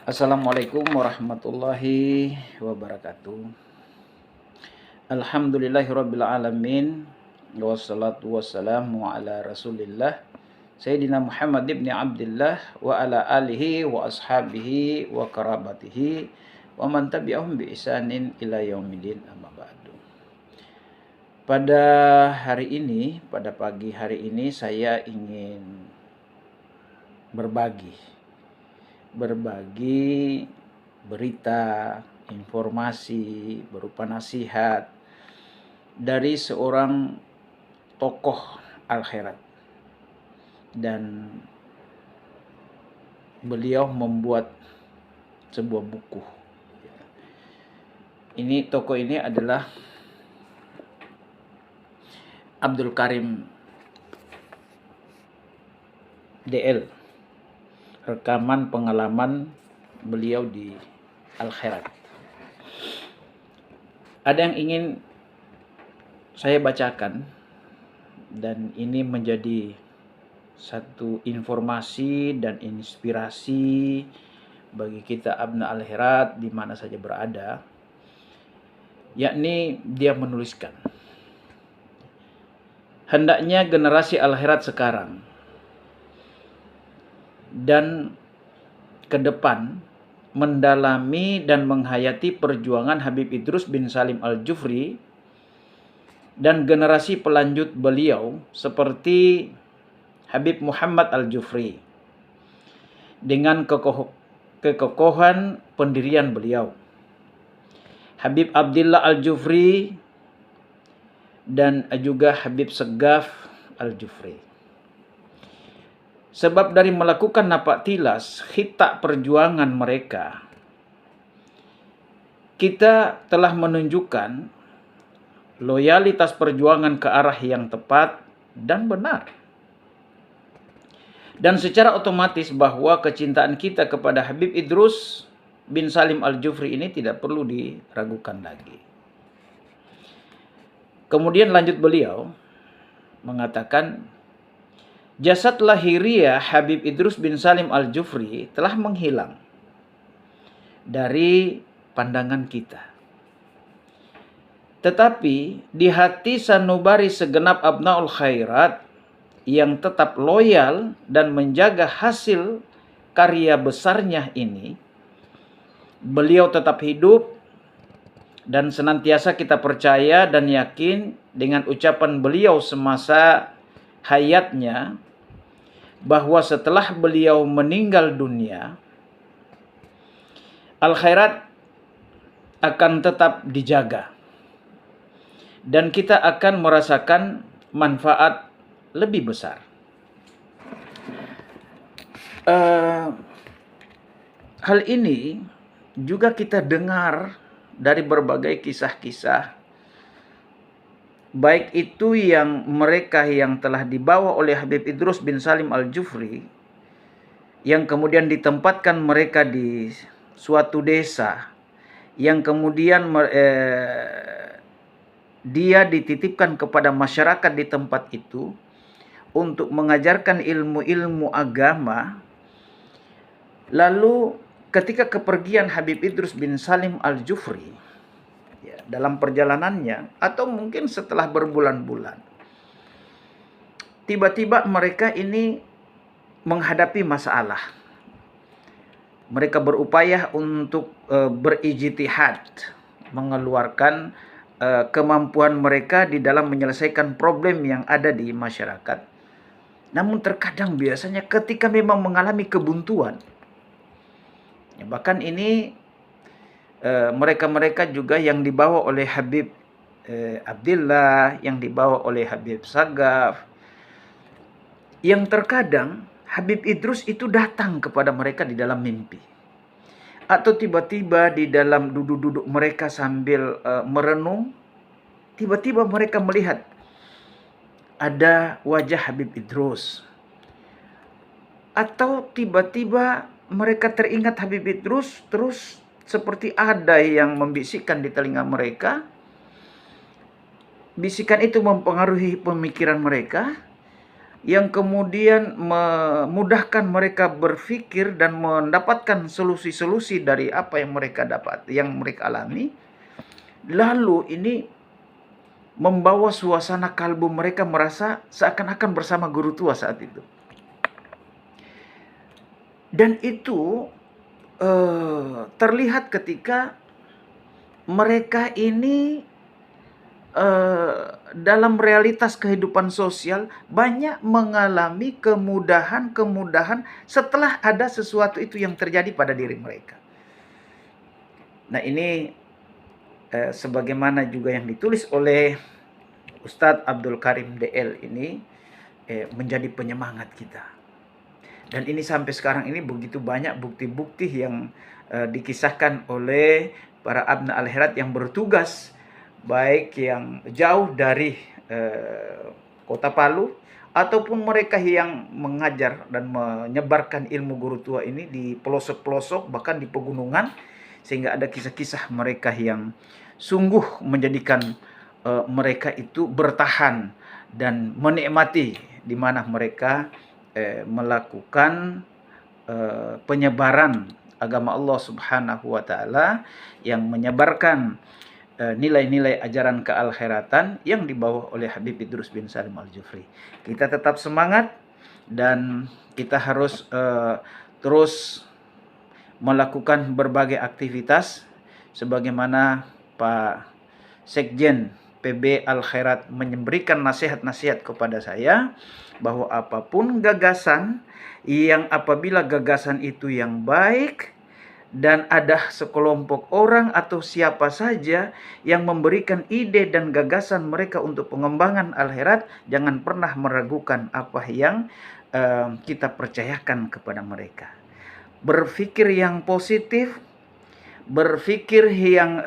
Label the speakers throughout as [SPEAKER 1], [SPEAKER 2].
[SPEAKER 1] Assalamualaikum warahmatullahi wabarakatuh. Alhamdulillahirabbil alamin. Wassalatu wassalamu ala Rasulillah Sayyidina Muhammad ibn Abdullah wa ala alihi wa ashabihi wa karabatihi wa man tabi'ahum bi ihsanin ila yaumil amma ba'du. Pada hari ini, pada pagi hari ini saya ingin berbagi berita, informasi berupa nasihat dari seorang tokoh akhirat, dan beliau membuat sebuah buku. Ini tokoh ini adalah Abdul Karim DL, rekaman pengalaman beliau di akhirat. Ada yang ingin saya bacakan, dan ini menjadi satu informasi dan inspirasi bagi kita abna akhirat di mana saja berada. Yakni dia menuliskan, hendaknya generasi akhirat sekarang dan ke depan mendalami dan menghayati perjuangan Habib Idrus bin Salim Al-Jufri dan generasi pelanjut beliau seperti Habib Muhammad Al-Jufri dengan kekokohan pendirian beliau, Habib Abdillah Al-Jufri dan juga Habib Segaf Al-Jufri. Sebab dari melakukan napak tilas khitak perjuangan mereka, kita telah menunjukkan loyalitas perjuangan ke arah yang tepat dan benar. Dan secara otomatis bahwa kecintaan kita kepada Habib Idrus bin Salim Al-Jufri ini tidak perlu diragukan lagi. Kemudian lanjut beliau mengatakan, jasad lahiriah Habib Idrus bin Salim Al-Jufri telah menghilang dari pandangan kita. Tetapi di hati sanubari segenap abnaul khairat yang tetap loyal dan menjaga hasil karya besarnya ini, beliau tetap hidup, dan senantiasa kita percaya dan yakin dengan ucapan beliau semasa hayatnya bahwa setelah beliau meninggal dunia, al-khairat akan tetap dijaga dan kita akan merasakan manfaat lebih besar. Hal ini juga kita dengar dari berbagai kisah-kisah, baik itu yang mereka yang telah dibawa oleh Habib Idrus bin Salim Al-Jufri, yang kemudian ditempatkan mereka di suatu desa, yang kemudian dia dititipkan kepada masyarakat di tempat itu untuk mengajarkan ilmu-ilmu agama. Lalu ketika kepergian Habib Idrus bin Salim Al-Jufri, dalam perjalanannya atau mungkin setelah berbulan-bulan, tiba-tiba mereka ini menghadapi masalah. Mereka berupaya untuk berijtihad, mengeluarkan kemampuan mereka di dalam menyelesaikan problem yang ada di masyarakat. Namun terkadang biasanya ketika memang mengalami kebuntuan, bahkan ini mereka-mereka juga yang dibawa oleh Habib Abdillah, yang dibawa oleh Habib Sagaf, yang terkadang Habib Idrus itu datang kepada mereka di dalam mimpi, atau tiba-tiba di dalam duduk-duduk mereka sambil merenung, tiba-tiba mereka melihat ada wajah Habib Idrus, atau tiba-tiba mereka teringat Habib Idrus, terus seperti ada yang membisikkan di telinga mereka. Bisikan itu mempengaruhi pemikiran mereka. yang kemudian memudahkan mereka berpikir dan mendapatkan solusi-solusi dari apa yang mereka dapat, yang mereka alami. Lalu ini membawa suasana kalbu mereka merasa seakan-akan bersama guru tua saat itu. Dan itu terlihat ketika mereka ini dalam realitas kehidupan sosial banyak mengalami kemudahan-kemudahan setelah ada sesuatu itu yang terjadi pada diri mereka. Nah ini sebagaimana juga yang ditulis oleh Ustadz Abdul Karim DL ini menjadi penyemangat kita. Dan ini sampai sekarang ini begitu banyak bukti-bukti yang dikisahkan oleh para abna al-khairat yang bertugas, baik yang jauh dari kota Palu ataupun mereka yang mengajar dan menyebarkan ilmu guru tua ini di pelosok-pelosok bahkan di pegunungan, sehingga ada kisah-kisah mereka yang sungguh menjadikan mereka itu bertahan dan menikmati di mana mereka melakukan penyebaran agama Allah Subhanahu wa taala, yang menyebarkan nilai-nilai ajaran keal-khairatan yang dibawa oleh Habib Idrus bin Salim Al-Jufri. Kita tetap semangat dan kita harus terus melakukan berbagai aktivitas sebagaimana Pak Sekjen PB Al-Khairat memberikan nasihat-nasihat kepada saya bahwa apapun gagasan yang apabila gagasan itu yang baik dan ada sekelompok orang atau siapa saja yang memberikan ide dan gagasan mereka untuk pengembangan al-khairat, jangan pernah meragukan apa yang kita percayakan kepada mereka. Berpikir yang positif, berpikir yang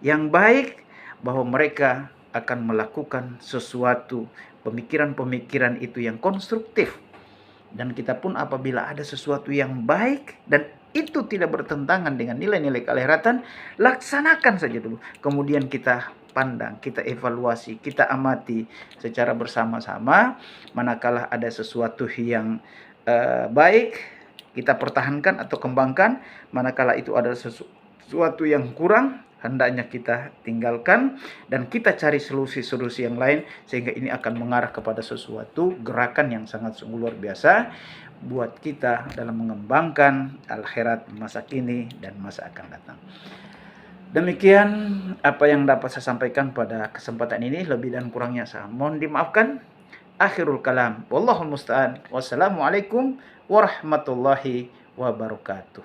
[SPEAKER 1] yang baik, bahwa mereka akan melakukan sesuatu pemikiran-pemikiran itu yang konstruktif. Dan kita pun apabila ada sesuatu yang baik dan itu tidak bertentangan dengan nilai-nilai keal-khairatan, laksanakan saja dulu. Kemudian kita pandang, kita evaluasi, kita amati secara bersama-sama. Manakala ada sesuatu yang baik, kita pertahankan atau kembangkan. Manakala itu ada sesuatu yang kurang, hendaknya kita tinggalkan dan kita cari solusi-solusi yang lain, sehingga ini akan mengarah kepada sesuatu gerakan yang sangat sungguh luar biasa buat kita dalam mengembangkan al-khairat masa kini dan masa akan datang. Demikian apa yang dapat saya sampaikan pada kesempatan ini. Lebih dan kurangnya saya mohon dimaafkan. Akhirul kalam, wallahul musta'an. Wassalamualaikum warahmatullahi wabarakatuh.